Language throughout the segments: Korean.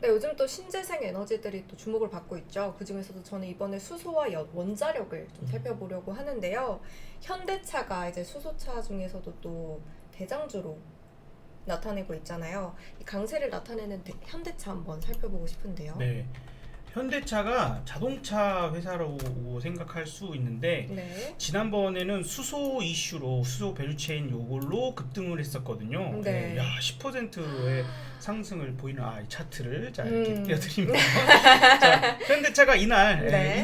네, 요즘 또 신재생 에너지들이 또 주목을 받고 있죠. 그중에서도 저는 이번에 수소와 원자력을 좀 살펴보려고 하는데요. 현대차가 이제 수소차 중에서도 또 대장주로 나타내고 있잖아요. 이 강세를 나타내는 현대차 한번 살펴보고 싶은데요. 네. 현대차가 자동차 회사라고 생각할 수 있는데 네. 지난번에는 수소 이슈로 수소 밸류체인 요걸로 급등을 했었거든요. 네. 야, 10%의 상승을 보이는 이 차트를 자 이렇게 띄워드립니다. 자, 현대차가 이날 네.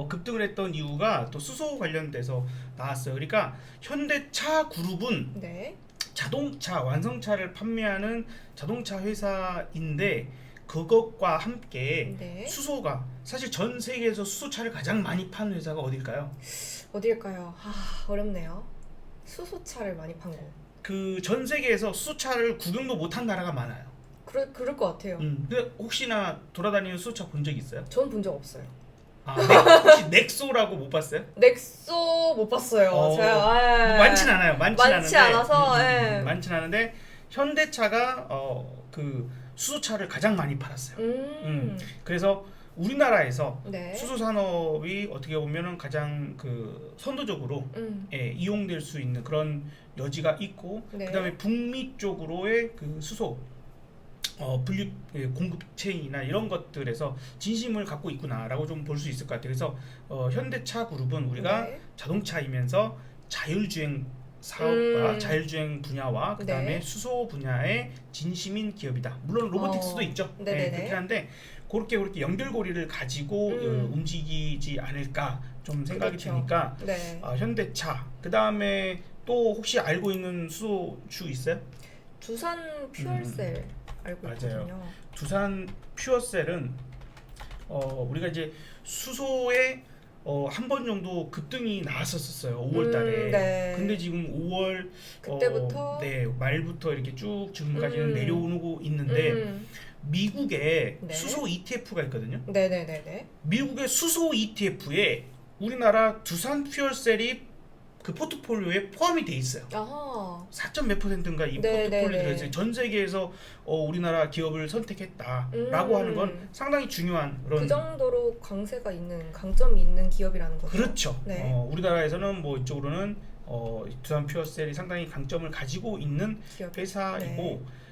급등을 했던 이유가 또 수소 관련돼서 나왔어요. 그러니까 현대차 그룹은 네. 자동차 완성차를 판매하는 자동차 회사인데 그것과 함께 네. 수소가 사실 전 세계에서 수소차를 가장 많이 파는 회사가 어딜까요? 어딜까요? 어렵네요. 수소차를 많이 판 거. 그 전 세계에서 수소차를 구경도 못한 나라가 많아요. 그럴 것 같아요. 근데 혹시나 돌아다니는 수소차 본 적 있어요? 전 본 적 없어요. 혹시 넥소라고 못 봤어요? 넥소 못 봤어요. 제가 뭐 많진 않아요. 많지 않아서, 예. 많진 않은데 현대차가 그 수소차를 가장 많이 팔았어요. 그래서 우리나라에서 네. 수소 산업이 어떻게 보면은 가장 그 선도적으로 이용될 수 있는 그런 여지가 있고, 네. 그다음에 북미 쪽으로의 그 수소 분류 공급 체인이나 이런 것들에서 진심을 갖고 있구나라고 좀 볼 수 있을 것 같아요. 그래서 현대차 그룹은 우리가 네. 자동차이면서 자율주행 사업과 자율주행 분야와 그다음에 네. 수소 분야의 진심인 기업이다. 물론 로보틱스도 있죠. 네네네. 그렇긴 한데 그렇게 연결고리를 가지고 움직이지 않을까 좀 생각이 그렇죠. 드니까 네. 현대차 그다음에 또 혹시 알고 있는 수소주 있어요? 두산 퓨얼셀 알고 맞아요. 있거든요. 두산 퓨어셀은 우리가 이제 수소에 한 번 정도 급등이 나왔었어요. 5월 달에. 네. 근데 지금 5월 그때부터 말부터 이렇게 쭉 지금까지는 내려오고 있는데 미국에 네. 수소 ETF가 있거든요. 네네네네. 미국의 수소 ETF에 우리나라 두산 퓨얼셀이 그 포트폴리오에 포함이 돼 있어요. 아하. 4점 몇 %인가 이 네, 포트폴리오에 네, 네. 들어있어요. 전 세계에서 우리나라 기업을 선택했다라고 하는 건 상당히 중요한 그런. 그 정도로 강점이 있는 기업이라는 거죠. 그렇죠. 네. 우리나라에서는 뭐 이쪽으로는 두산 퓨어셀이 상당히 강점을 가지고 있는 기업. 회사이고, 네.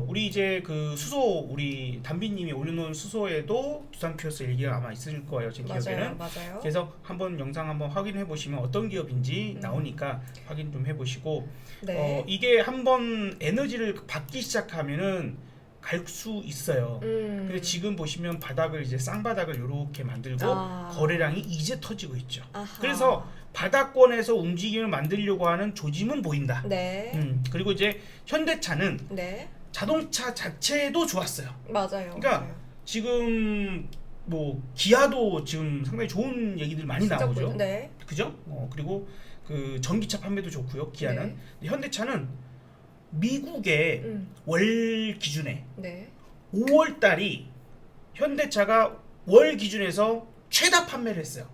우리 이제 그 수소 우리 담비님이 올려놓은 수소에도 두산 퓨어셀 얘기가 아마 있을 거예요. 제 기억에는. 맞아요. 그래서 영상 한번 확인해 보시면 어떤 기업인지 나오니까 확인 좀 해보시고, 네. 이게 한번 에너지를 받기 시작하면은 갈 수 있어요. 근데 지금 보시면 바닥을 이제 쌍바닥을 이렇게 만들고 거래량이 이제 터지고 있죠. 아하. 그래서 바닥권에서 움직임을 만들려고 하는 조짐은 보인다. 네. 그리고 이제 현대차는 네. 자동차 자체도 좋았어요. 맞아요. 그러니까 맞아요. 지금 뭐 기아도 지금 상당히 좋은 얘기들 많이 진짜 나오죠. 네. 그죠? 그리고 그 전기차 판매도 좋고요. 기아는. 네. 근데 현대차는 미국의 월 기준에 네. 5월 달이 현대차가 월 기준에서 최다 판매를 했어요.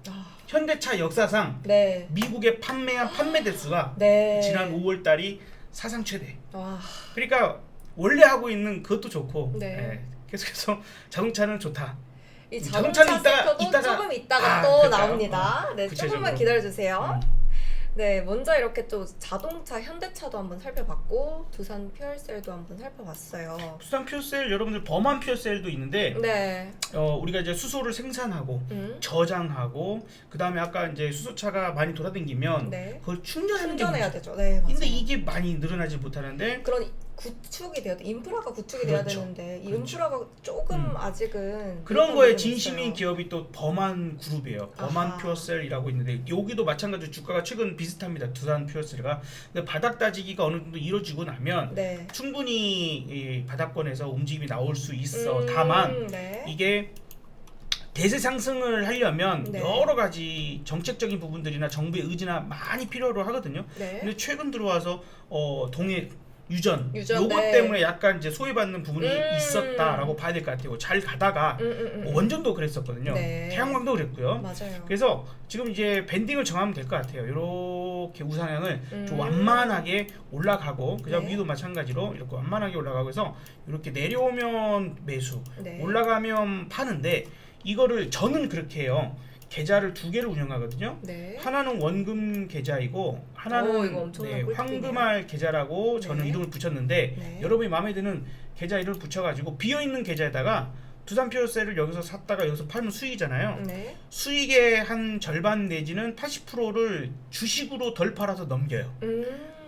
현대차 역사상 네. 미국의 판매한 판매 대수가 네. 지난 5월 달이 사상 최대. 와. 그러니까 원래 하고 있는 그것도 좋고, 네. 계속해서 자동차는 좋다. 이 자동차는 자동차 섹터도 조금 있다가 또 그럴까요? 나옵니다. 네, 구체적으로. 조금만 기다려주세요. 네, 먼저 이렇게 또 자동차 현대차도 한번 살펴봤고 두산 퓨얼셀도 한번 살펴봤어요. 두산 퓨어셀 여러분들 범한 퓨어셀도 있는데 네. 우리가 이제 수소를 생산하고 음. 저장하고 그다음에 아까 이제 수소차가 많이 돌아다니면 네. 그걸 충전하는 게 충전해야 문제죠. 되죠. 네, 맞아요. 근데 이게 많이 늘어나지 못하는데 그런 구축이 돼야 돼. 인프라가 구축이 돼야 그렇죠. 되는데 이 그렇죠. 인프라가 조금 아직은 그런 부족한 거에 부분이 진심인 있어요. 기업이 또 범한 그룹이에요. 범한 아하. 퓨어셀이라고 있는데 여기도 마찬가지로 주가가 최근 비슷합니다. 두산 퓨어셀과. 근데 바닥 따지기가 어느 정도 이루어지고 나면 네. 충분히 이 바닥권에서 움직임이 나올 수 있어. 다만 네. 이게 대세 상승을 하려면 네. 여러 가지 정책적인 부분들이나 정부의 의지나 많이 필요로 하거든요. 네. 근데 최근 들어와서 동해 유전 요것 네. 때문에 약간 이제 소외받는 부분이 음. 있었다라고 봐야 될 것 같아요. 잘 가다가 원전도 그랬었거든요. 네. 태양광도 그랬고요. 맞아요. 그래서 지금 이제 밴딩을 정하면 될 것 같아요. 이렇게 우상향을 좀 음. 완만하게 올라가고 그다음 네. 위도 마찬가지로 이렇게 완만하게 올라가고 해서 이렇게 내려오면 매수, 네. 올라가면 파는데 이거를 저는 그렇게 해요. 계좌를 두 개를 운영하거든요. 네. 하나는 원금 계좌이고 하나는 이거 엄청난 꿀팁이네요. 황금알 계좌라고 저는 네. 이름을 붙였는데 네. 여러분이 마음에 드는 계좌 이름을 붙여가지고 비어있는 계좌에다가 두산 피어셀을 여기서 샀다가 여기서 팔면 수익이잖아요. 네. 수익의 한 절반 내지는 80%를 주식으로 덜 팔아서 넘겨요.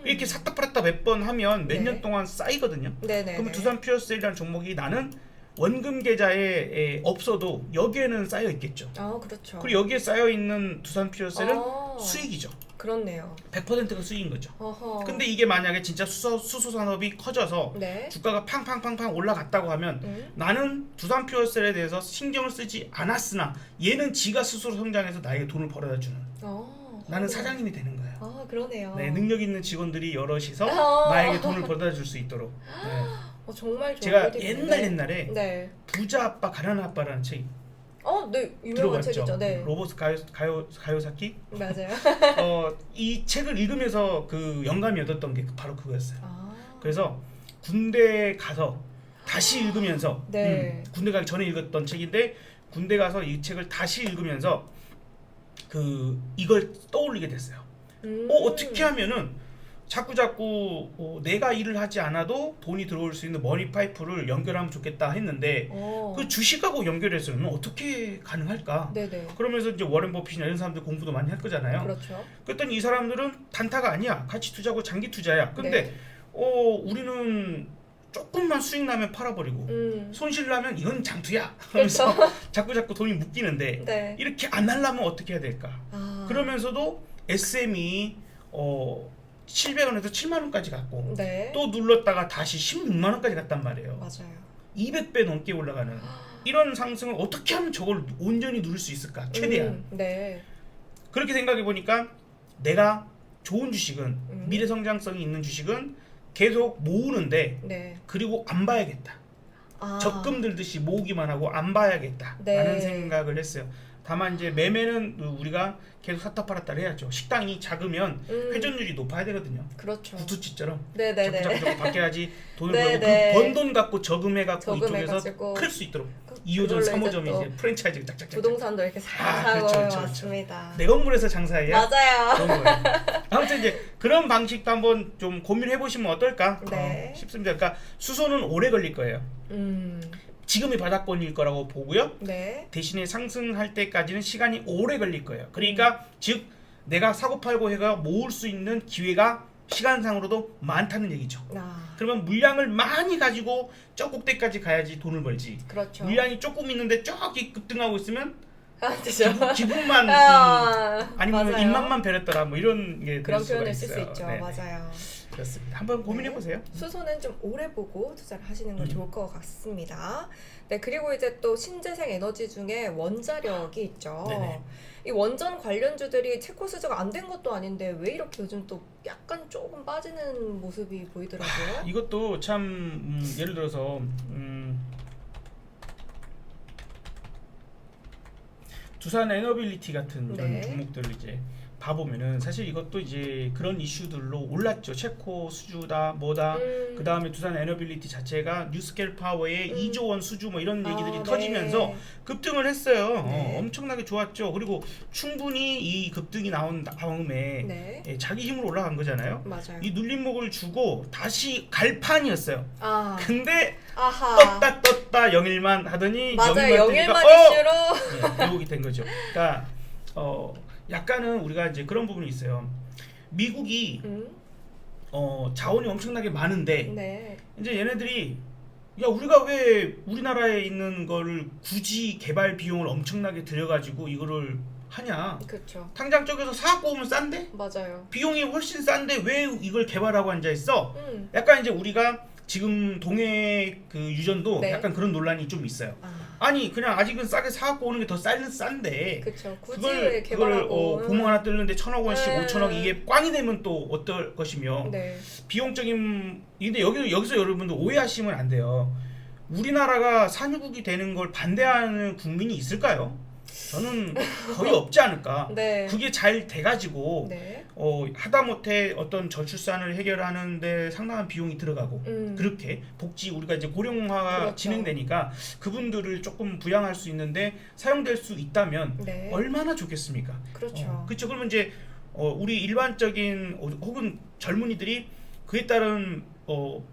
이렇게 샀다 팔았다 몇 번 하면 몇 네. 년 동안 쌓이거든요. 네네. 그럼 두산 피어셀이라는 종목이 나는 원금 계좌에 없어도 여기에는 쌓여 있겠죠. 그렇죠. 그리고 여기에 쌓여 있는 두산 피어셀은 아, 수익이죠. 그렇네요. 100%가 수익인 거죠. 어허. 근데 이게 만약에 진짜 수소 산업이 커져서 네. 주가가 팡팡팡팡 올라갔다고 하면 나는 두산 피어셀에 대해서 신경을 쓰지 않았으나 얘는 지가 스스로 성장해서 나에게 돈을 벌어다 주는 나는 사장님이 되는 거예요. 그러네요. 네, 능력 있는 직원들이 여럿이서 어. 나에게 돈을 벌어다 줄 수 있도록. 네. 정말 좋은 제가 꿀팁인데. 옛날에 네. 부자 아빠 가난한 아빠라는 책 네, 유명한 들어봤죠. 책이죠. 네. 로버트 가요사키. 맞아요. 이 책을 읽으면서 그 영감이 얻었던 게 바로 그거였어요. 아. 그래서 군대 가서 다시 읽으면서 네. 군대 가기 전에 읽었던 책인데 군대 가서 이 책을 다시 읽으면서 이걸 떠올리게 됐어요. 어떻게 하면은 자꾸 내가 일을 하지 않아도 돈이 들어올 수 있는 머니 파이프를 연결하면 좋겠다 했는데 그 주식하고 연결해서는 어떻게 가능할까? 네네. 그러면서 이제 워렌 버핏이나 이런 사람들 공부도 많이 할 거잖아요. 그렇죠. 그랬더니 이 사람들은 단타가 아니야. 가치 투자고 장기 투자야. 근데 네. 우리는 조금만 수익 나면 팔아버리고 손실 나면 이건 장투야. 하면서 자꾸 돈이 묶이는데 네. 이렇게 안 하려면 어떻게 해야 될까? 아. 그러면서도 SM이 700원에서 7만 원까지 갔고 네. 또 눌렀다가 다시 16만 원까지 갔단 말이에요. 맞아요. 200배 넘게 올라가는 이런 상승을 어떻게 하면 저걸 온전히 누릴 수 있을까? 최대한. 네. 그렇게 생각해 보니까 내가 좋은 주식은 미래 성장성이 있는 주식은 계속 모으는데 네. 그리고 안 봐야겠다. 적금 들듯이 모으기만 하고 안 봐야겠다라는 네. 생각을 했어요. 다만 이제 매매는 우리가 계속 샀다 팔았다 해야죠. 식당이 작으면 회전율이 높아야 되거든요. 그렇죠. 부투치처럼 네네네. 자꾸 바뀌어야지 돈을 네네. 벌고 그 번 돈 갖고 저금해갖고 이쪽에서 저금해가지고. 클 수 있도록 2호점, 그걸로 3호점이 이제 이제 프랜차이즈가 짝짝짝. 부동산도 이렇게 잘 사고 그렇죠. 맞습니다. 내 건물에서 장사해야 맞아요. 그런 거예요. 아무튼 이제 그런 방식도 한번 좀 고민해 보시면 어떨까 네. 싶습니다. 그러니까 수소는 오래 걸릴 거예요. 지금이 바닥권일 거라고 보고요. 네. 대신에 상승할 때까지는 시간이 오래 걸릴 거예요. 그러니까 즉 내가 사고 팔고 해가 모을 수 있는 기회가 시간상으로도 많다는 얘기죠. 그러면 물량을 많이 가지고 저 꼭대까지 가야지 돈을 벌지. 그렇죠. 물량이 조금 있는데 저기 급등하고 있으면 되죠. 기분만 아니면 맞아요. 입맛만 베렸더라 뭐 이런 게 그런 될 수가 표현을 쓸 수 있어요. 있죠. 네. 맞아요. 그렇습니다. 한번 고민해 보세요. 수소는 좀 오래 보고 투자를 하시는 건 좋을 것 같습니다. 네, 그리고 이제 또 신재생 에너지 중에 원자력이 있죠. 네네. 이 원전 관련주들이 체코 수주가 안 된 것도 아닌데 왜 이렇게 요즘 또 약간 조금 빠지는 모습이 보이더라고요. 이것도 참 예를 들어서 두산 에너빌리티 같은 이런 네. 종목들을 이제 봐보면은 사실 이것도 이제 그런 이슈들로 올랐죠. 체코 수주다 뭐다. 그 다음에 두산 에너빌리티 자체가 뉴스케일 파워의 2조 원 수주 뭐 이런 얘기들이 터지면서 네. 급등을 했어요. 네. 엄청나게 좋았죠. 그리고 충분히 이 급등이 나온 다음에 네. 자기 힘으로 올라간 거잖아요. 맞아요. 이 눌림목을 주고 다시 갈판이었어요. 근데 아하. 떴다 영일만 하더니 맞아요. 영일만 뜨니까 이슈로 유혹이 된 거죠. 그러니까 약간은 우리가 이제 그런 부분이 있어요. 미국이 자원이 엄청나게 많은데 네. 이제 얘네들이 야 우리가 왜 우리나라에 있는 거를 굳이 개발 비용을 엄청나게 들여가지고 이거를 하냐? 그렇죠. 당장 저기서 사갖고 오면 싼데 맞아요. 비용이 훨씬 싼데 왜 이걸 개발하고 앉아 있어? 약간 이제 우리가 지금 동해 그 유전도 네. 약간 그런 논란이 좀 있어요. 아니 그냥 아직은 싸게 사갖고 오는 게 더 싼데 그쵸. 굳이 그걸 왜 개발하고. 구멍 하나 뚫는데 1,000억 원씩 네. 5천억 이게 꽝이 되면 또 어떨 것이며 네. 비용적인 근데 여기서 여러분들 오해하시면 안 돼요. 우리나라가 산유국이 되는 걸 반대하는 국민이 있을까요? 저는 거의 없지 않을까. 네. 그게 잘 돼가지고 네. 하다못해 어떤 저출산을 해결하는데 상당한 비용이 들어가고 그렇게 복지 우리가 이제 고령화가 그렇죠. 진행되니까 그분들을 조금 부양할 수 있는데 사용될 수 있다면 네. 얼마나 좋겠습니까? 그렇죠. 그렇죠. 그러면 이제 우리 일반적인 혹은 젊은이들이 그에 따른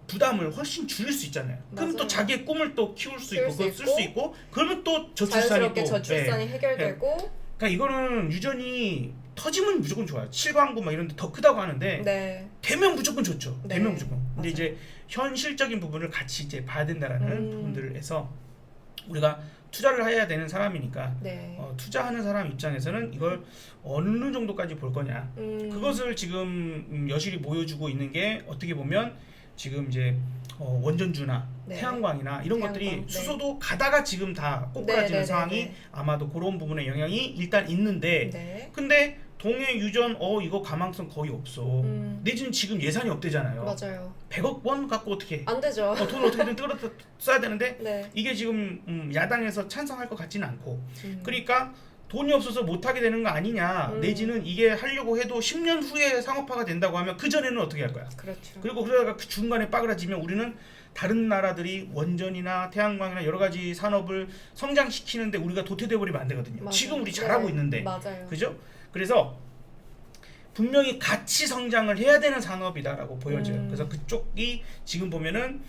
부담을 훨씬 줄일 수 있잖아요. 그럼 또 맞아요. 자기의 꿈을 또 키울 수 키울 있고 수 그걸 쓸 수 있고 그러면 또 저출산이 자연스럽게 또 저출산이 해결되고. 그러니까 이거는 유전이 터지면 무조건 좋아요. 칠광구 막 이런 데 더 크다고 하는데 네. 되면 무조건 좋죠. 네. 되면 무조건. 근데 맞아요. 이제 현실적인 부분을 같이 이제 봐야 된다라는 부분들을 해서 우리가 투자를 해야 되는 사람이니까 네. 투자하는 사람 입장에서는 이걸 어느 정도까지 볼 거냐. 그것을 지금 여실히 보여주고 있는 게 어떻게 보면 지금 이제 원전주나 네. 태양광이나 이런 태양광, 것들이 네. 수소도 가다가 지금 다 꼬꾸라지는 네, 상황이 네. 아마도 그런 부분에 영향이 일단 있는데 네. 근데 동해 유전 이거 가망성 거의 없어. 내지는 지금 예산이 없대잖아요. 맞아요. 100억 원 갖고 어떻게 안 되죠. 돈을 어떻게든 끌어 써야 되는데 네. 이게 지금 야당에서 찬성할 것 같지는 않고 음. 그러니까 돈이 없어서 못하게 되는 거 아니냐 내지는 이게 하려고 해도 10년 후에 상업화가 된다고 하면 그 전에는 어떻게 할 거야. 그렇죠. 그리고 그러다가 그 중간에 빠그라지면 우리는 다른 나라들이 원전이나 태양광이나 여러 가지 산업을 성장시키는데 우리가 도태돼 버리면 안 되거든요. 맞아요. 지금 우리 잘하고 네. 있는데 맞아요. 그죠? 그래서 분명히 같이 성장을 해야 되는 산업이다라고 보여져요. 그래서 그쪽이 지금 보면은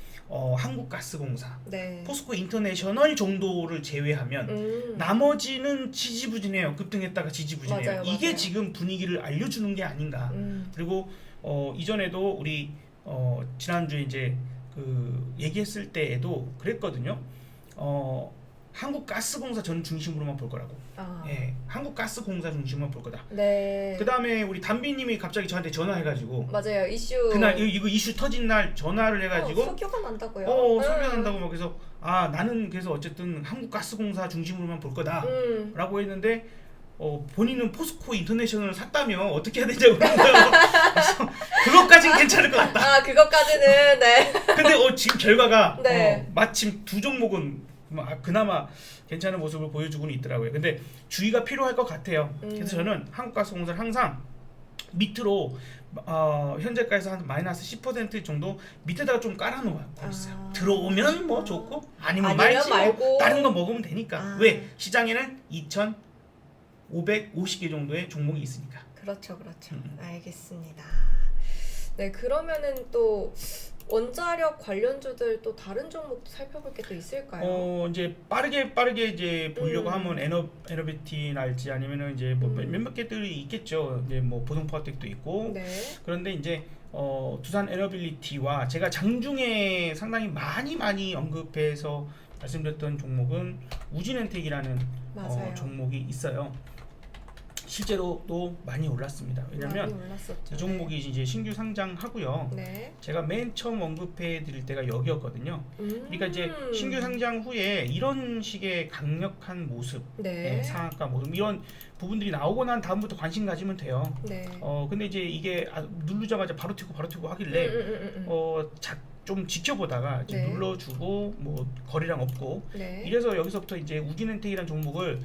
한국가스공사, 네. 포스코 인터내셔널 정도를 제외하면 나머지는 지지부진해요. 급등했다가 지지부진해요. 맞아요, 이게 맞아요. 지금 분위기를 알려주는 게 아닌가. 그리고 이전에도 우리 지난주에 이제 그 얘기했을 때에도 그랬거든요. 한국가스공사 전 중심으로만 볼 거라고. 아. 예, 한국가스공사 중심으로만 볼 거다. 네. 그 다음에 우리 담비님이 갑자기 저한테 전화해가지고 맞아요. 이슈. 그날 이거 이슈 터진 날 전화를 해가지고 소교가 난다고요. 소리가 난다고 막 그래서 나는 그래서 어쨌든 한국가스공사 중심으로만 볼 거다라고 했는데 본인은 포스코 인터내셔널을 샀다며 어떻게 해야 되냐고 그런 거예요. 그래서 그것까진 괜찮을 것 같다. 그것까지는 네. 근데 지금 결과가 네. 마침 두 종목은 그나마 괜찮은 모습을 보여주고는 있더라고요. 근데 주의가 필요할 것 같아요. 그래서 저는 한국가스공사를 항상 밑으로 현재가에서 한 마이너스 10% 정도 밑에다가 좀 깔아놓고 있어요. 들어오면 뭐 좋고 아니면 말지 말고. 다른 거 먹으면 되니까. 왜? 시장에는 2,550개 정도의 종목이 있으니까. 그렇죠. 알겠습니다. 네, 그러면은 또 원자력 관련주들 또 다른 종목도 살펴볼 게 또 있을까요? 이제 빠르게 이제 보려고 하면 에너비티랄지 아니면은 이제 뭐 몇몇 개들이 있겠죠. 이제 뭐 보동포화텍도 있고. 네. 그런데 이제 두산 에너빌리티와 제가 장중에 상당히 많이 언급해서 말씀드렸던 종목은 우진엔텍이라는 맞아요. 종목이 있어요. 실제로도 많이 올랐습니다. 왜냐면 많이 올랐었죠. 이 종목이 이제 신규 상장하고요. 네. 제가 맨 처음 언급해 드릴 때가 여기였거든요. 그러니까 이제 신규 상장 후에 이런 식의 강력한 모습, 네. 상한가 모습 이런 부분들이 나오고 난 다음부터 관심 가지면 돼요. 네. 근데 이제 이게 누르자마자 바로 튀고 하길래 좀 지켜보다가 이제 네. 눌러주고 뭐 거래량 없고 네. 이래서 여기서부터 이제 우진엔텍이라는 종목을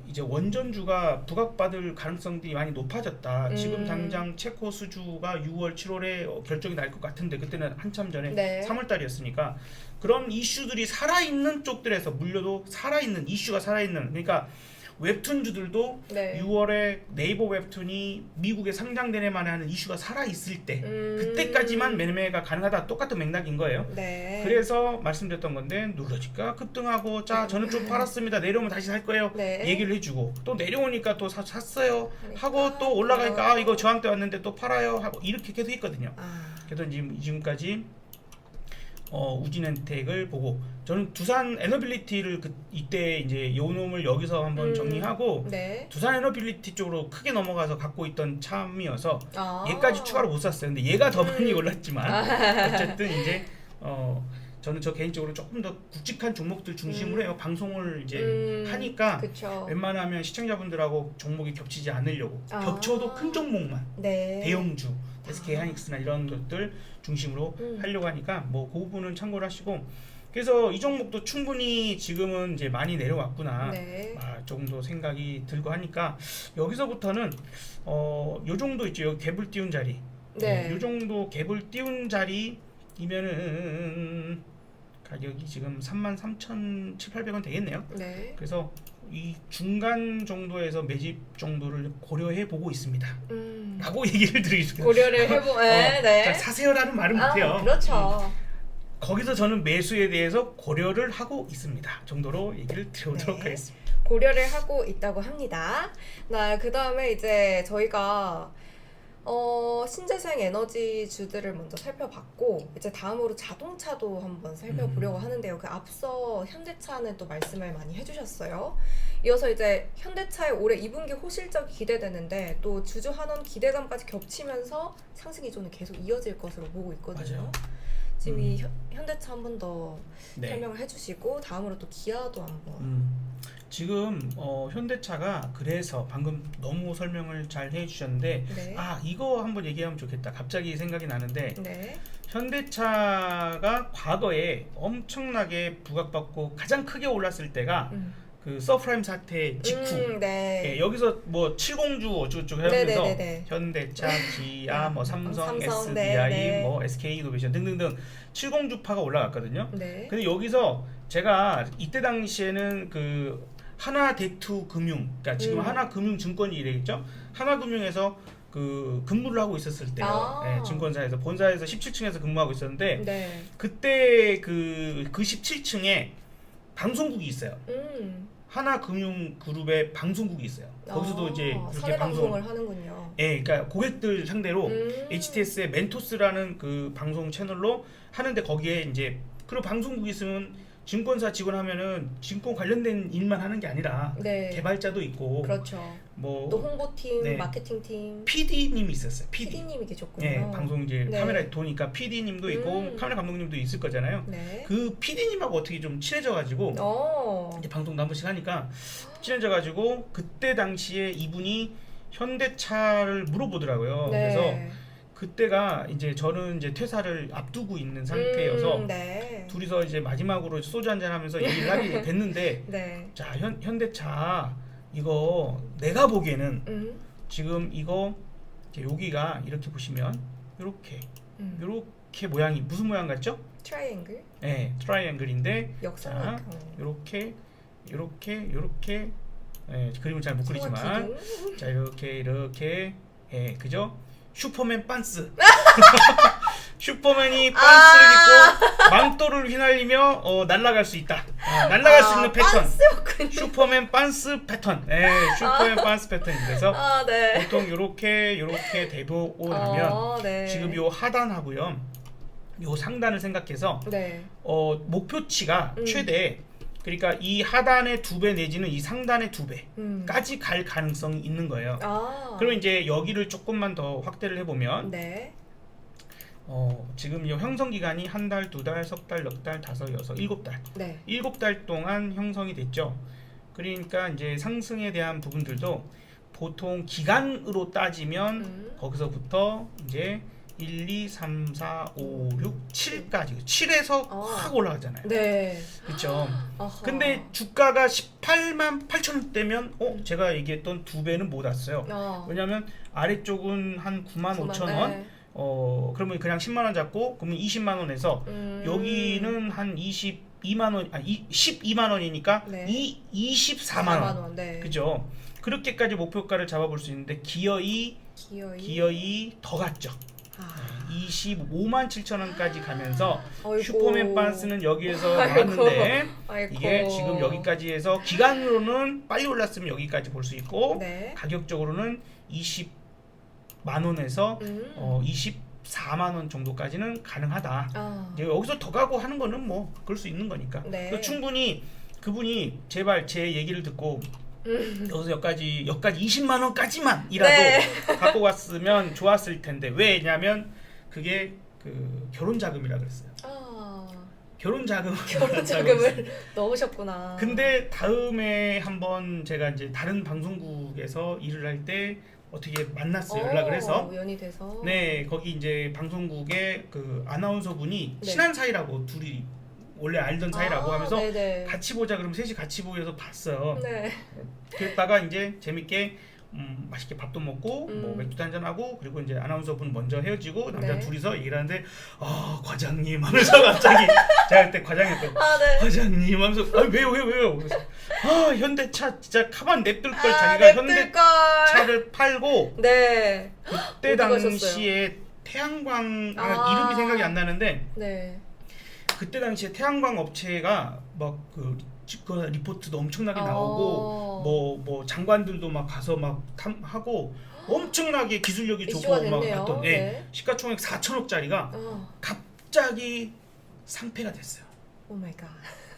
이제 원전주가 부각받을 가능성들이 많이 높아졌다. 지금 당장 체코 수주가 6월, 7월에 결정이 날 것 같은데 그때는 한참 전에 네. 3월 달이었으니까 그런 이슈들이 살아있는 쪽들에서 물려도 살아있는 이슈가 살아있는 그러니까 웹툰주들도 네. 6월에 네이버 웹툰이 미국에 상장되네 만에 하는 이슈가 살아있을 때 그때까지만 매매가 가능하다. 똑같은 맥락인 거예요. 네. 그래서 말씀드렸던 건데 눌러질까 급등하고 저는 좀 팔았습니다. 내려오면 다시 살 거예요. 네. 얘기를 해주고 또 내려오니까 또 샀어요 하고 그러니까 또 올라가니까 이거 저항대 왔는데 또 팔아요 하고 이렇게 계속 했거든요. 그래서 지금까지 우진엔텍을 보고 저는 두산 에너빌리티를 이때 이제 요 놈을 여기서 한번 정리하고 네. 두산 에너빌리티 쪽으로 크게 넘어가서 갖고 있던 참이어서 얘까지 아. 추가로 못 샀어요. 근데 얘가 더 많이 올랐지만 어쨌든 이제 저는 저 개인적으로 조금 더 굵직한 종목들 중심으로 해요. 방송을 이제 하니까 그쵸. 웬만하면 시청자분들하고 종목이 겹치지 않으려고 겹쳐도 큰 종목만 네. 대형주 SK 하이닉스나 이런 것들 중심으로 하려고 하니까 뭐 그 부분은 참고를 하시고 그래서 이 종목도 충분히 지금은 이제 많이 내려왔구나 네. 정도 생각이 들고 하니까 여기서부터는 요 정도 있죠. 여기 갭을 띄운 자리 네. 요 정도 갭을 띄운 자리이면은 가격이 지금 33,700원 되겠네요. 네. 그래서 이 중간 정도에서 매집 정도를 고려해 보고 있습니다. 라고 얘기를 드리겠습니다. 고려를 해보. 네. 자, 사세요라는 말은 못해요. 그렇죠. 거기서 저는 매수에 대해서 고려를 하고 있습니다. 정도로 얘기를 드려보도록 네. 하겠습니다. 고려를 하고 있다고 합니다. 그 다음에 이제 저희가 신재생 에너지주들을 먼저 살펴봤고 이제 다음으로 자동차도 한번 살펴보려고 하는데요. 그 앞서 현대차는 또 말씀을 많이 해주셨어요. 이어서 이제 현대차의 올해 2분기 호실적이 기대되는데 또 주주 환원 기대감까지 겹치면서 상승 기조는 계속 이어질 것으로 보고 있거든요. 맞아요. 지금 이 현대차 한 번 더 네. 설명을 해주시고 다음으로 또 기아도 한번. 지금 현대차가 그래서 방금 너무 설명을 잘 해주셨는데 네. 이거 한번 얘기하면 좋겠다. 갑자기 생각이 나는데 네. 현대차가 과거에 엄청나게 부각받고 가장 크게 올랐을 때가 그 서프라임 사태 직후 네. 예, 여기서 뭐 70주 어쩌고저쩌고 하면서 네네네네. 현대차, 기아, 뭐 삼성, 삼성, SDI, 네. 뭐 SK 이노베이션 등등등 70주파가 올라갔거든요. 네. 근데 여기서 제가 이때 당시에는 그 하나대투 금융, 그러니까 지금 하나금융증권이 이랬죠. 하나금융에서 그 근무를 하고 있었을 때요. 예, 증권사에서 본사에서 17층에서 근무하고 있었는데 네. 그때 그 17층에 방송국이 있어요. 하나금융그룹의 방송국이 있어요. 거기서도 이제 그렇게 사내 방송을 하는군요. 예, 그러니까 고객들 상대로 HTS의 멘토스라는 그 방송 채널로 하는데 거기에 이제 그리고 방송국이 있으면 증권사 직원 하면은 증권 관련된 일만 하는 게 아니라 네. 개발자도 있고 그렇죠. 뭐 또 홍보팀, 네. 마케팅팀, PD님이 있었어요. PD. PD님이 계셨군요. 예, 방송 이제 네. 카메라에 도니까 PD님도 있고 카메라 감독님도 있을 거잖아요. 네. 그 PD님하고 어떻게 좀 친해져가지고 이제 방송도 한 번씩 하니까 친해져가지고 그때 당시에 이분이 현대차를 물어보더라고요. 네. 그래서 그때가 이제 저는 이제 퇴사를 앞두고 있는 상태여서 네. 둘이서 이제 마지막으로 소주 한잔 하면서 얘기를 하게 됐는데 네. 자 현대차 이거 내가 보기에는 지금 이거 이렇게 여기가 이렇게 보시면 이렇게 모양이 무슨 모양 같죠? 트라이앵글? 네, 트라이앵글인데 역삼각. 이렇게 그림을 잘 못 그리지만 자 이렇게 그죠? 슈퍼맨 빤스 슈퍼맨이 빤스를 입고 망토를 휘날리며 날아갈 수 있다. 날아갈 수 있는 패턴. 빤스였군요. 슈퍼맨 빤스 패턴. 슈퍼맨 빤스 패턴. 그래서 네. 보통 요렇게 대보고 나면 네. 지금 요 하단하고요. 요 상단을 생각해서 네. 목표치가 최대 그러니까 이 하단의 2배 내지는 이 상단의 2배까지 갈 가능성이 있는 거예요. 그러면 이제 여기를 조금만 더 확대를 해보면 네. 지금 이 형성 기간이 한 달, 2달, 석 달, 넉 달, 5, 6, 7달. 네. 7달 동안 형성이 됐죠. 그러니까 이제 상승에 대한 부분들도 보통 기간으로 따지면 거기서부터 이제 1, 2, 3, 4, 5, 6, 7까지 7에서 확 올라가잖아요. 네. 그렇죠. 근데 주가가 18만 8천 원대면 제가 얘기했던 2배는 못 왔어요. 왜냐하면 아래쪽은 한 9만 5천 원. 네. 그러면 그냥 10만 원 잡고 그러면 20만 원에서 여기는 한 22만 원, 12만 원이니까 네. 24만 원. 네. 그죠? 그렇게까지 목표가를 잡아볼 수 있는데 기어이 더 갔죠. 25만 7천 원까지 가면서 아이고. 슈퍼맨 빤스는 여기에서 나왔는데 아이고. 이게 지금 여기까지 해서 기간으로는 빨리 올랐으면 여기까지 볼 수 있고 네. 가격적으로는 20만 원에서 24만 원 정도까지는 가능하다. 이제 여기서 더 가고 하는 거는 뭐 그럴 수 있는 거니까. 네. 충분히 그분이 제발 제 얘기를 듣고 여기서 여기까지 20만 원까지만이라도 네. 갖고 갔으면 좋았을 텐데 왜냐면 그게 그 결혼 자금이라 그랬어요. 결혼 자금을 결혼 자금을 넣으셨구나. 근데 다음에 한번 제가 이제 다른 방송국에서 일을 할 때 어떻게 만났어요. 연락을 해서. 우연이 돼서. 네, 거기 이제 방송국의 그 아나운서 분이 네. 친한 사이라고 둘이 원래 알던 사이라고 하면서 네네. 같이 보자 그러면 셋이 같이 보여서 봤어요. 네. 그랬다가 이제 재밌게 맛있게 밥도 먹고 음. 뭐 맥주도 한잔 하고 그리고 이제 아나운서 분 먼저 헤어지고 남자 네. 둘이서 얘기를 하는데 과장님 하면서 갑자기 제가 그때 과장이었거든요. 네. 과장님 하면서 왜요? 그래서 현대차 진짜 가만 냅둘 걸 자기가 냅둘 걸. 현대차를 팔고 네. 그때 어디 가셨어요? 당시에 태양광 아. 이름이 생각이 안 나는데 네. 그때 당시에 태양광 업체가 막 그 리포트도 엄청나게 나오고 뭐 장관들도 막 가서 막 하고 엄청나게 기술력이 이슈가 좋고 막 됐네요. 했던 네. 시가총액 4천억짜리가 어. 갑자기 상폐가 됐어요. 오 마이 갓.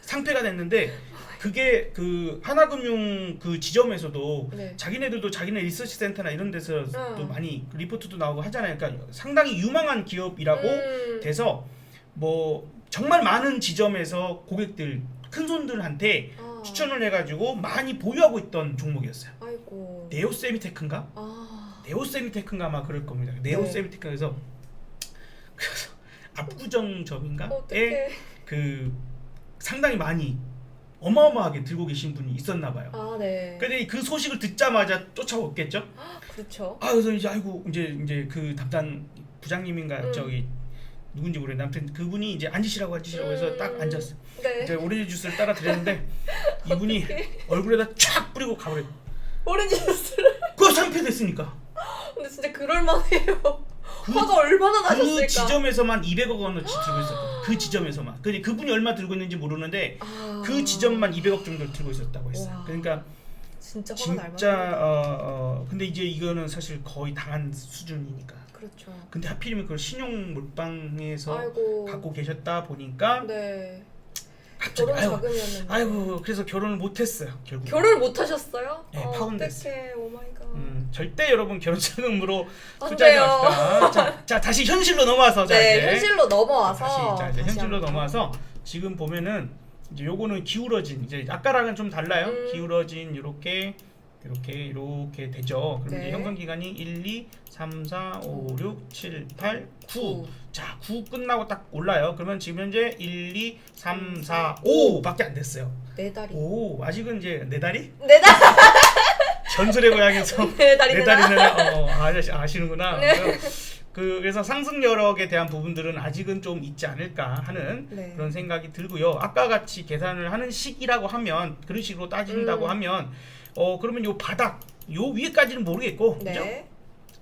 상폐가 됐는데 그게 그 하나금융 그 지점에서도 네. 자기네들도 자기네 리서치 센터나 이런 데서도 어. 많이 리포트도 나오고 하잖아요. 그러니까 상당히 유망한 기업이라고 돼서 뭐 정말 많은 지점에서 고객들 큰 손들한테 추천을 해가지고 많이 보유하고 있던 종목이었어요. 아이고. 네오세미테크인가? 네오세미테크인가 아마 그럴 겁니다. 네오세미테크에서 그래서 압구정점인가에 어떡해. 그 상당히 많이 어마어마하게 들고 계신 분이 있었나 봐요. 네. 근데 그 소식을 듣자마자 쫓아왔겠죠. 그렇죠. 그래서 이제 아이고 이제 그 담당 부장님인가 저기 누군지 모르겠는데 아무튼 그분이 이제 앉으시라고 해서 딱 앉았어요. 네. 제가 오렌지 주스를 따라 드렸는데 이분이 얼굴에다 쫙 뿌리고 가버려. 오렌지 주스를. 그거 상폐됐으니까. 근데 진짜 그럴만해요. 화가 얼마나 나셨을까. 그 지점에서만 200억 원어치 들고 있었고 그 지점에서만. 근데 그분이 얼마 들고 있는지 모르는데 그 지점만 200억 정도 들고 있었다고 했어요. 와. 그러니까 진짜 화가 날 진짜 만하다. 근데 이제 이거는 사실 거의 당한 수준이니까. 그렇죠. 근데 하필이면 그걸 신용 몰빵해서 아이고. 갖고 계셨다 보니까 네. 갑자기 결혼 자금이었는데. 아이고 그래서 결혼을 못했어요 결국. 결혼을 못 하셨어요? 네, 파혼됐어요. 어떡해. 오 마이 갓. 절대 여러분 결혼 자금으로 안 투자하지 돼요. 맙시다. 자 다시 현실로 넘어와서 자, 네, 이제. 현실로 넘어와서. 이제 현실로 한번. 넘어와서 지금 보면은 이제 요거는 기울어진 이제 아까랑은 좀 달라요. 기울어진 이렇게 되죠. 그럼 네. 이제 현금 기간이 1, 2, 3, 4, 5, 6, 7, 8, 9. 자, 9 끝나고 딱 올라요. 그러면 지금 현재 1, 2, 3, 4, 5밖에 안 됐어요. 네 달이. 오, 아직은 이제 네 달이? 네 달. 전설의 고향에서 네 달이. 네 달이나 아시는구나. 네. 그래서 상승 여력에 대한 부분들은 아직은 좀 있지 않을까 하는 네. 그런 생각이 들고요. 아까 같이 계산을 하는 식이라고 하면 그런 식으로 따진다고 하면 그러면 요 바닥 요 위에까지는 모르겠고 그죠? 네.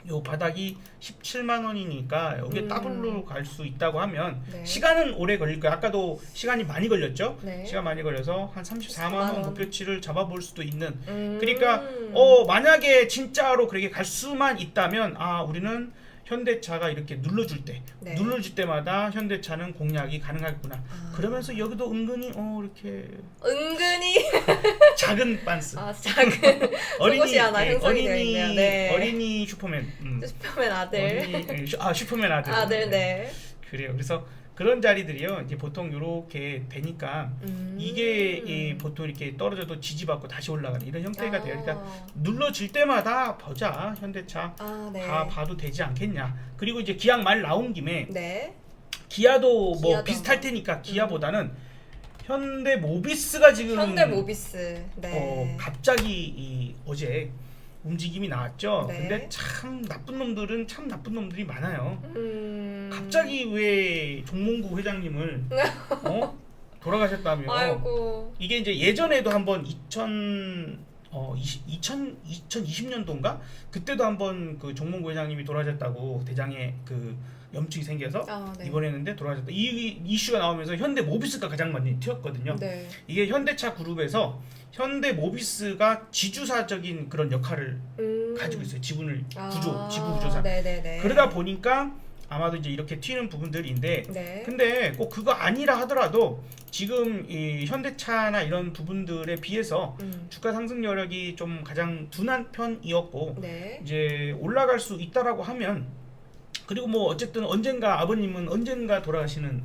요 바닥이 17만 원이니까 여기에 더블로 갈 수 있다고 하면 네. 시간은 오래 걸릴 거예요. 아까도 시간이 많이 걸렸죠? 네. 시간 많이 걸려서 한 34만 원 목표치를 잡아볼 수도 있는 그러니까 만약에 진짜로 그렇게 갈 수만 있다면 우리는 현대차가 이렇게 눌러줄 때마다 현대차는 공략이 가능하겠구나. 그러면서 여기도 은근히 이렇게 작은 반스. 작은 속옷이 하나 형성이 되어 있네요. 네. 어린이 슈퍼맨. 슈퍼맨 아들. 슈퍼맨 아들. 아들 네. 그래요. 그래서 그런 자리들이요. 이제 보통 이렇게 되니까 이게 보통 이렇게 떨어져도 지지받고 다시 올라가는 이런 형태가 돼요. 그러니까 눌러질 때마다 보자 현대차 네. 다 봐도 되지 않겠냐. 그리고 이제 기아 말 나온 김에 네. 기아도 뭐 기아도 비슷할 테니까 기아보다는 현대 모비스가 지금 현대 모비스. 네. 갑자기 어제 움직임이 나왔죠. 네. 근데 참 나쁜 놈들은 참 나쁜 놈들이 많아요. 갑자기 왜 종몽구 회장님을 돌아가셨다며. 아이고. 이게 이제 예전에도 한번 2020년도인가 그때도 한번 그 종몽구 회장님이 돌아가셨다고 대장에 그 염증이 생겨서 네. 입원했는데 돌아가셨다. 이 이슈가 나오면서 현대 모비스가 가장 많이 튀었거든요. 네. 이게 현대차 그룹에서 현대 모비스가 지주사적인 그런 역할을 가지고 있어요. 지분 구조상. 네네네. 그러다 보니까 아마도 이제 이렇게 튀는 부분들인데 네. 근데 꼭 그거 아니라 하더라도 지금 이 현대차나 이런 부분들에 비해서 주가 상승 여력이 좀 가장 둔한 편이었고 네. 이제 올라갈 수 있다라고 하면 그리고 뭐 어쨌든 아버님은 언젠가 돌아가시는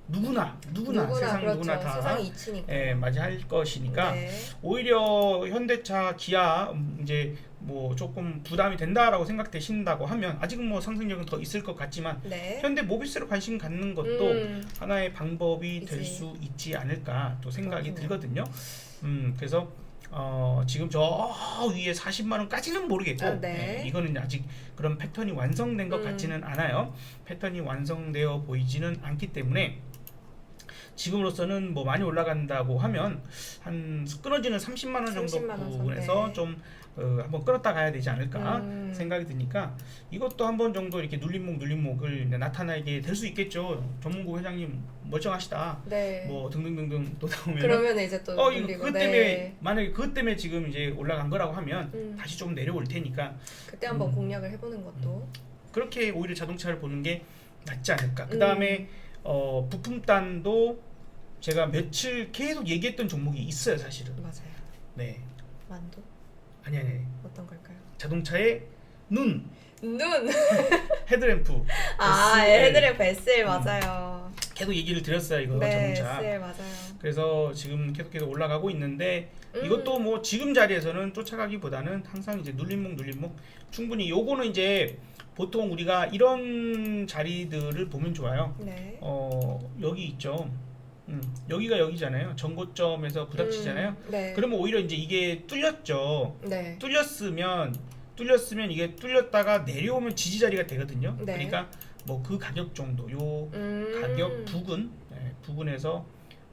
누구나 세상 그렇죠. 누구나 다 세상이 이치니까. 예, 맞이할 것이니까 네. 오히려 현대차, 기아 이제 뭐 조금 부담이 된다라고 생각되신다고 하면 아직은 뭐 상승력은 더 있을 것 같지만 네. 현대 모비스로 관심 갖는 것도 하나의 방법이 될 이제. 수 있지 않을까 또 생각이 그렇군요. 들거든요. 그래서 지금 저 위에 40만 원까지는 모르겠고 네. 이거는 아직 그런 패턴이 완성된 것 같지는 않아요. 패턴이 완성되어 보이지는 않기 때문에 지금으로서는 뭐 많이 올라간다고 하면 한 끊어지는 30만 원 정도 30만 원 선, 부분에서 네. 좀 한번 끌었다 가야 되지 않을까 음. 생각이 드니까 이것도 한 번 정도 이렇게 눌림목을 이제 나타나게 될 수 있겠죠. 전문국 회장님 멀쩡하시다. 네. 뭐 등등등등 또 나오면 그러면 이제 또 이거 눌리고. 그것 때문에 만약에 그것 때문에 지금 이제 올라간 거라고 하면 다시 좀 내려올 테니까 그때 한번 공략을 해보는 것도. 그렇게 오히려 자동차를 보는 게 낫지 않을까. 그 다음에 부품단도 제가 며칠 계속 얘기했던 종목이 있어요, 사실은. 맞아요. 네, 만두 아니 어떤 걸까요? 자동차의 눈 눈. 헤드램프. 아, SL. 헤드램프 SL 맞아요. 계속 얘기를 드렸어요, 이거 네, 자동차. SL 맞아요. 그래서 지금 계속 올라가고 있는데 이것도 뭐 지금 자리에서는 쫓아가기보다는 항상 이제 눌림목 충분히 요거는 이제 보통 우리가 이런 자리들을 보면 좋아요. 네. 여기 있죠. 여기가 여기잖아요. 전고점에서 부닥치잖아요. 네. 그러면 오히려 이제 이게 뚫렸죠. 네. 뚫렸으면 이게 뚫렸다가 내려오면 지지 자리가 되거든요. 네. 그러니까 뭐 그 가격 정도, 요 가격 부근에서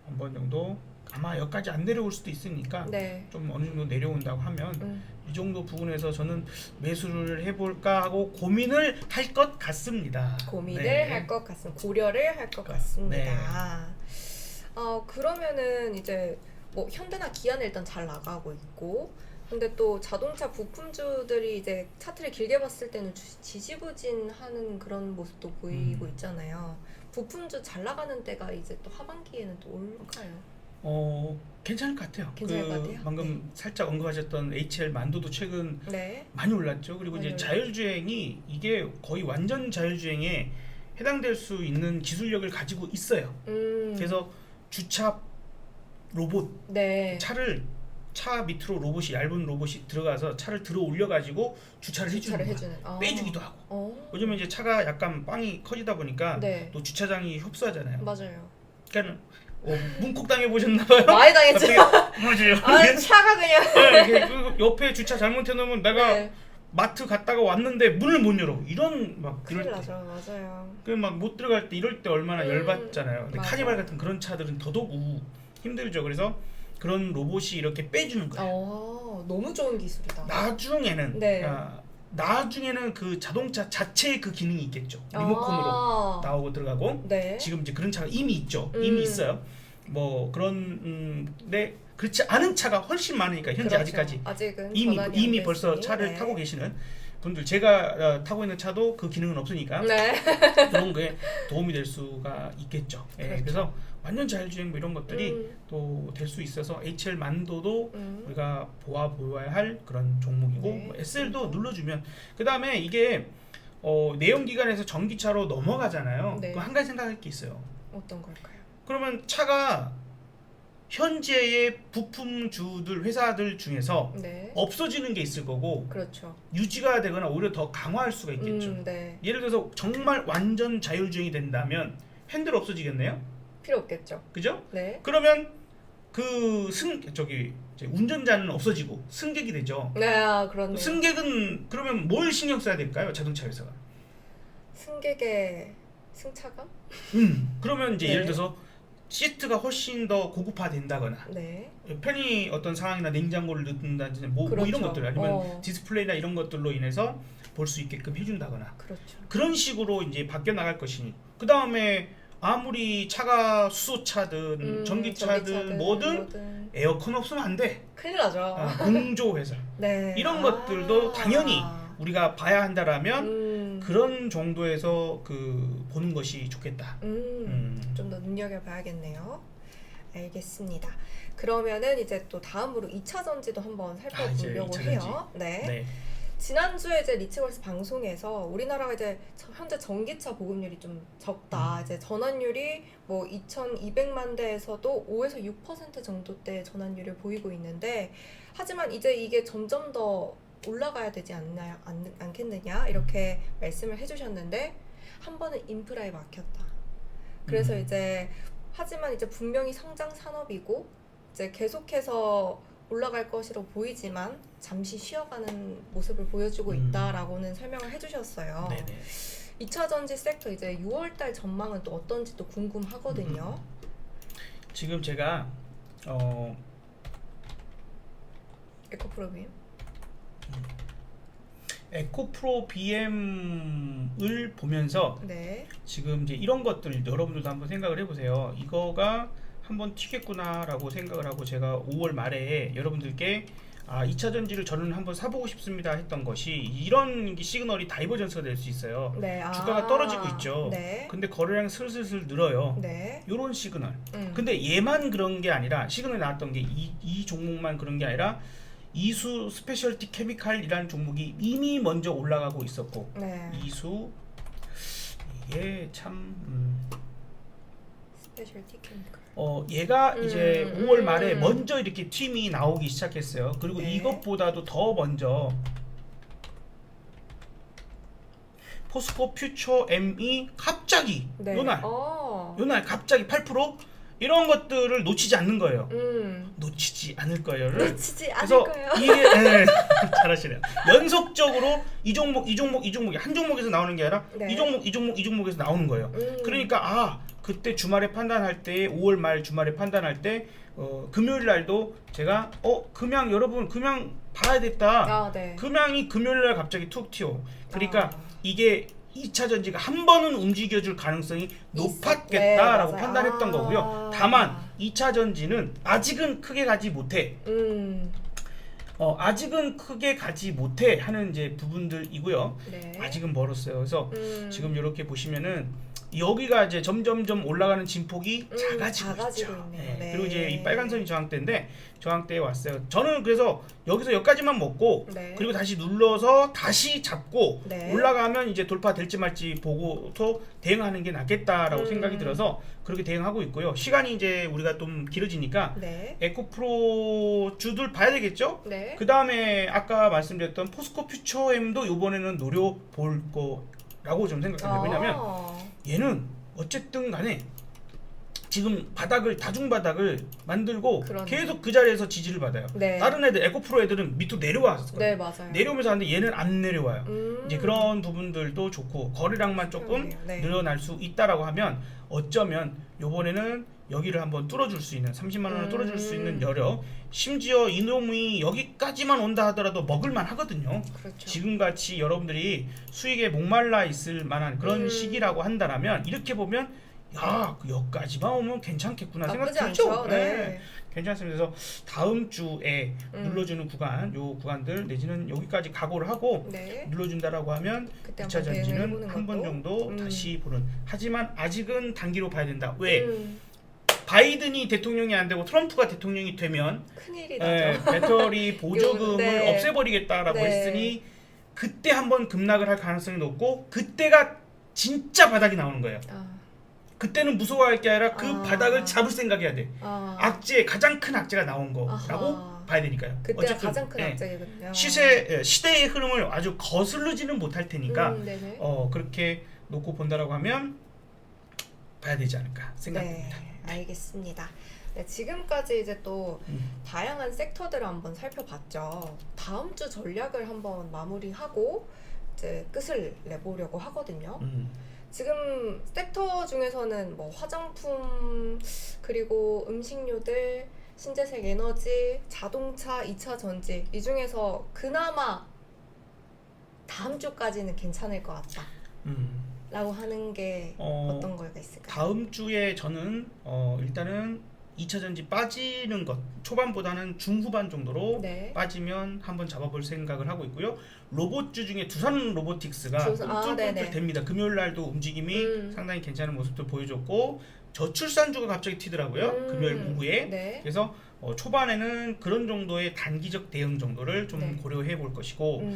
한 번 정도 아마 여기까지 안 내려올 수도 있으니까 네. 좀 어느 정도 내려온다고 하면 이 정도 부분에서 저는 매수를 해볼까 하고 고민을 할 것 같습니다. 고민을 네. 할 것 같습니다. 고려를 할 것 같습니다. 그러면은 이제 뭐 현대나 기아는 일단 잘 나가고 있고, 근데 또 자동차 부품주들이 이제 차트를 길게 봤을 때는 지지부진하는 그런 모습도 보이고 있잖아요. 부품주 잘 나가는 때가 이제 또 하반기에는 또 올까요? 괜찮을 것 같아요. 괜찮을 것 같아요? 방금 살짝 언급하셨던 HL 만도도 최근 네. 많이 올랐죠. 그리고 이제 많이 자율주행이 이게 거의 완전 자율주행에 해당될 수 있는 기술력을 가지고 있어요. 그래서 주차 로봇, 네. 차 밑으로 얇은 로봇이 들어가서 차를 들어 올려가지고 주차를 해주는 거야. 빼주기도 하고. 요즘에 이제 차가 약간 빵이 커지다 보니까 네. 또 주차장이 협소하잖아요. 맞아요. 그러니까 문콕 당해 보셨나봐요. 많이 당했죠. 맞아요. 차가 그냥. 네, 그 옆에 주차 잘못해 놓으면 내가 네. 마트 갔다가 왔는데 문을 못 열어. 이런 막 큰일 나죠. 맞아요. 막 못 들어갈 때 이럴 때 얼마나 열받잖아요. 근데 맞아. 카니발 같은 그런 차들은 더더욱 힘들죠. 그래서 그런 로봇이 이렇게 빼주는 거예요. 너무 좋은 기술이다. 나중에는 네. 나중에는 그 자동차 자체의 그 기능이 있겠죠. 리모컨으로 나오고 들어가고. 네. 지금 이제 그런 차가 이미 있죠. 이미 있어요. 뭐 그런 데 그렇지 않은 차가 훨씬 많으니까 현재 그렇죠. 아직은 전환이 안 이미 벌써 됐으니. 차를 네. 타고 계시는 분들, 제가 타고 있는 차도 그 기능은 없으니까 네. 그런 게 도움이 될 수가 있겠죠. 그렇죠. 그래서 완전 자율주행 뭐 이런 것들이 또 될 수 있어서 HL 만도도 우리가 보아야 할 그런 종목이고 네. 뭐 SL도 눌러주면, 그 다음에 이게 내연기관에서 전기차로 넘어가잖아요. 네. 그럼 한 가지 생각할 게 있어요. 어떤 걸까요? 그러면 차가 현재의 부품주들 회사들 중에서 네. 없어지는 게 있을 거고 그렇죠. 유지가 되거나 오히려 더 강화할 수가 있겠죠. 네. 예를 들어서 정말 완전 자율주행이 된다면 핸들 없어지겠네요. 필요 없겠죠. 그죠? 네. 그러면 그 이제 운전자는 없어지고 승객이 되죠. 네, 그렇네요. 승객은 그러면 뭘 신경 써야 될까요? 자동차 회사가. 승객의 승차감? 그러면 이제 네. 예를 들어서 시트가 훨씬 더 고급화된다거나 네. 편히 어떤 상황이나 냉장고를 넣는다든지 뭐 그렇죠. 이런 것들, 아니면 디스플레이나 이런 것들로 인해서 볼 수 있게끔 해준다거나 그렇죠. 그런 식으로 이제 바뀌어 나갈 것이니, 그 다음에 아무리 차가 수소차든 전기차든 뭐든 에어컨 없으면 안 돼. 큰일 나죠. 공조 회사. 네. 이런 것들도 당연히 우리가 봐야 한다라면 그런 정도에서 보는 것이 좋겠다. 좀 더 눈여겨봐야겠네요. 알겠습니다. 그러면은 이제 또 다음으로 2차 전지도 한번 살펴보려고 이제 2차 해요. 전지. 네. 네. 지난주에 이제 리치걸스 방송에서 우리나라가 이제 현재 전기차 보급률이 좀 적다. 이제 전환율이 뭐 2,200만 대에서도 5에서 6% 정도대 전환율을 보이고 있는데, 하지만 이제 이게 점점 더 올라가야 되지 않겠느냐 이렇게 말씀을 해주셨는데, 한 번은 인프라에 막혔다. 그래서 이제 하지만 이제 분명히 성장 산업이고 이제 계속해서 올라갈 것으로 보이지만 잠시 쉬어가는 모습을 보여주고 있다라고는 설명을 해주셨어요. 네네. 2차 전지 섹터 이제 6월달 전망은 또 어떤지 또 궁금하거든요. 지금 제가 에코프로빔. 에코프로 BM을 보면서 네. 지금 이제 이런 것들 여러분들도 한번 생각을 해보세요. 이거가 한번 튀겠구나라고 생각을 하고 제가 5월 말에 여러분들께 2차 전지를 저는 한번 사보고 싶습니다 했던 것이 이런 시그널이 다이버전스가 될 수 있어요. 네. 주가가 떨어지고 있죠. 네. 근데 거래량 슬슬 늘어요. 네. 요런 시그널. 근데 얘만 그런 게 아니라 시그널이 나왔던 게 이 종목만 그런 게 아니라 이수 스페셜티 케미칼이라는 종목이 이미 먼저 올라가고 있었고, 네. 이수 이게 참 스페셜티 케미칼. 얘가 이제 5월 말에 먼저 이렇게 팀이 나오기 시작했어요. 그리고 네. 이것보다도 더 먼저 포스코 퓨처 M이 갑자기 네. 요날 갑자기 8% 이런 것들을 놓치지 않는 거예요. 놓치지 않을 거예요. 놓치지 않을 그래서 거예요. 이게 잘하시네요. 연속적으로 이 종목이 한 종목에서 나오는 게 아니라 네. 이 종목에서 나오는 거예요. 그러니까 그때 주말에 판단할 때 5월 말 주말에 판단할 때 금요일 날도 제가 여러분 금양 봐야겠다. 네. 금양이 금요일 날 갑자기 툭 튀어. 그러니까 이게 2차 전지가 한 번은 움직여줄 가능성이 높았겠다라고 네, 판단했던 거고요. 다만 2차 전지는 아직은 크게 가지 못해. 아직은 크게 가지 못해 하는 이제 부분들이고요. 네. 아직은 멀었어요. 그래서 지금 이렇게 보시면은 여기가 이제 점점점 올라가는 진폭이 작아지고 있죠. 네. 그리고 이제 이 빨간 선이 저항대인데 저항대에 왔어요. 저는 그래서 여기서 여기까지만 먹고 네. 그리고 다시 눌러서 다시 잡고 네. 올라가면 이제 돌파될지 말지 보고서 대응하는 게 낫겠다라고 생각이 들어서 그렇게 대응하고 있고요. 시간이 이제 우리가 좀 길어지니까 네. 에코프로 주들 봐야 되겠죠? 네. 그 다음에 아까 말씀드렸던 포스코 퓨처엠도 이번에는 노려볼 거라고 좀 생각합니다. 왜냐면 얘는 어쨌든 간에 지금 다중 바닥을 만들고 그러네. 계속 그 자리에서 지지를 받아요. 네. 다른 애들 에코프로 애들은 밑으로 내려왔었거든요. 네, 맞아요. 내려오면서 하는데 얘는 안 내려와요. 이제 그런 부분들도 좋고 거래량만 조금 네. 늘어날 수 있다라고 하면 어쩌면 요번에는 여기를 한번 뚫어줄 수 있는 30만 원을 뚫어줄 수 있는 여력, 심지어 이놈이 여기까지만 온다 하더라도 먹을만 하거든요. 그렇죠. 지금같이 여러분들이 수익에 목말라 있을 만한 그런 시기라고 한다라면 이렇게 보면 그 여기까지만 오면 괜찮겠구나 생각 들죠. 네. 괜찮습니다. 그래서 다음 주에 눌러주는 구간, 요 구간들 내지는 여기까지 각오를 하고 네. 눌러준다라고 하면 그때 2차 한번 대응을 전지는 해보는 한 번 것도. 정도 다시 보는. 하지만 아직은 단기로 봐야 된다. 왜? 바이든이 대통령이 안 되고 트럼프가 대통령이 되면 큰일이 나죠. 배터리 보조금을 네. 없애버리겠다라고 네. 했으니 그때 한번 급락을 할 가능성이 높고 그때가 진짜 바닥이 나오는 거예요. 그때는 무서워할 게 아니라 그 바닥을 잡을 생각해야 돼. 가장 큰 악재가 나온 거라고 봐야 되니까요. 그때가 어쨌든, 가장 큰 악재거든요. 시대의 흐름을 아주 거스르지는 못할 테니까 네네. 그렇게 놓고 본다라고 하면 봐야 되지 않을까 생각합니다. 네, 알겠습니다. 네, 지금까지 이제 또 다양한 섹터들을 한번 살펴봤죠. 다음 주 전략을 한번 마무리하고 이제 끝을 내보려고 하거든요. 지금 섹터 중에서는 뭐 화장품 그리고 음식료들, 신재생 에너지, 자동차, 2차 전지 이 중에서 그나마 다음 주까지는 괜찮을 것 같다 라고 하는 게 어떤 거가 있을까요? 다음 주에 저는 일단은 2차 전지 빠지는 것 초반보다는 중후반 정도로 네. 빠지면 한번 잡아볼 생각을 하고 있고요. 로봇주 중에 두산 로보틱스가 뚫뚫 됩니다. 금요일 날도 움직임이 상당히 괜찮은 모습도 보여줬고 저출산주가 갑자기 튀더라고요. 금요일 오후에. 네. 그래서 초반에는 그런 정도의 단기적 대응 정도를 좀 고려해 볼 것이고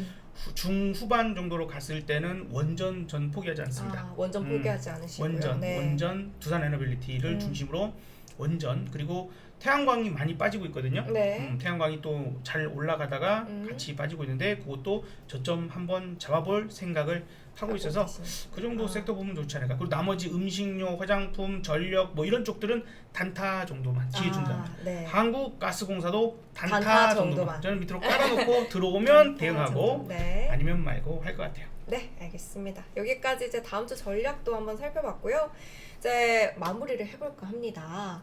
중후반 정도로 갔을 때는 원전 전 포기하지 않습니다. 원전 포기하지 않으시고요. 원전, 네. 원전, 두산 에너빌리티를 중심으로 원전 그리고 태양광이 많이 빠지고 있거든요. 네. 태양광이 또 잘 올라가다가 같이 빠지고 있는데 그것도 저점 한번 잡아볼 생각을 하고 있어서 그 정도 섹터 보면 좋지 않을까. 그리고 나머지 음식료, 화장품, 전력 뭐 이런 쪽들은 단타 정도만 기회 준답니다. 네. 한국가스공사도 단타, 단타 정도만. 정도만. 저는 밑으로 깔아놓고 들어오면 대응하고 정도. 네. 아니면 말고 할 것 같아요. 네, 알겠습니다. 여기까지 이제 다음 주 전략도 한번 살펴봤고요. 이제 마무리를 해볼까 합니다.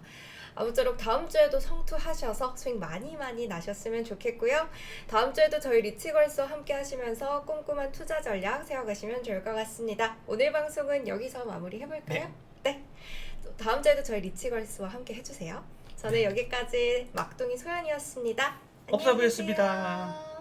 아무쪼록 다음 주에도 성투하셔서 수익 많이 나셨으면 좋겠고요. 다음 주에도 저희 리치걸스와 함께 하시면서 꼼꼼한 투자 전략 세워가시면 좋을 것 같습니다. 오늘 방송은 여기서 마무리 해볼까요? 네. 다음 주에도 저희 리치걸스와 함께 해주세요. 저는 여기까지 막둥이 소연이었습니다. 안녕히 업사부였습니다. 계세요.